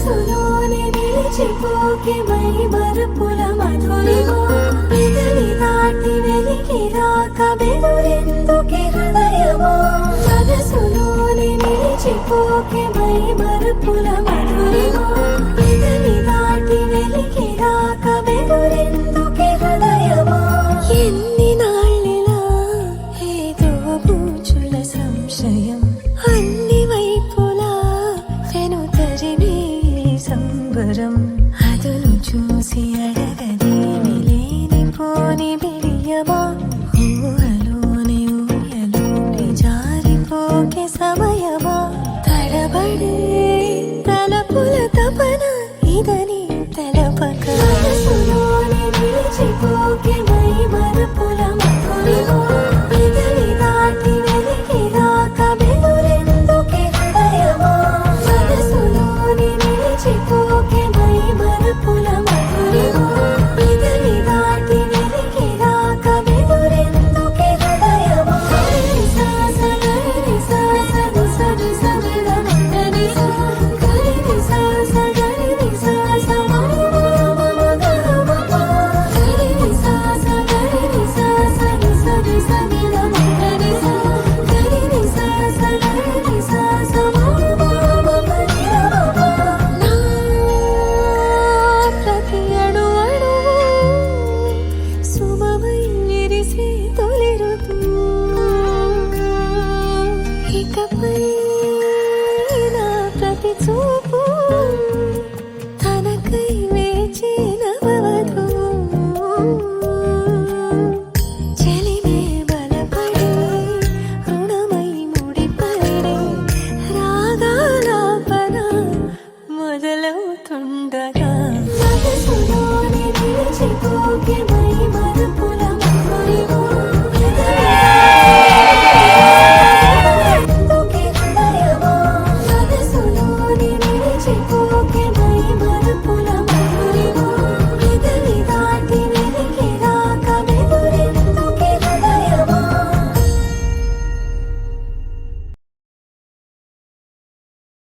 మనసులోనే నిలిచిపోకే మై మరుపుల మధురిమా పెదవి దాటి వెలికి రాక బెదురెందుకే హృదయమా మనసులోనే నిలిచిపోకే మై మరుపుల మధురిమా పెదవి దాటి వెలికి రాక బెదురెందుకే హృదయమా ఎన్ని నాళ్ళిలా ఏదో పూచుల సంశయం అన్ని వైపులా వెనుతరిమే సంబరం అదును చూసి అడగదేమి లేనిపోని బిడియమా ఊహలోని ఊయలోని జారిపోకే సమయమా తడబడే తలపుల తపన ఇదని తెలపక మనసులోని నిలిచిపోకే మై మరుపుల మధురిమా పెదవి దాటి వెలికి రాక బెదురెందుకే హృదయమా మనసులోని నిలిచిపోకే మై మరుపుల మధురిమా పెదవి దాటి వెలికి రాక బెదురెందుకే హృదయమా ఇకపై నా ప్రతి చూపు తనకై వేచి నవవధు చెలిమే బలపడి రుణమై ముడిపడి రాగాలాపన మొదలవుతుండగా మనసులోని నిలిచిపో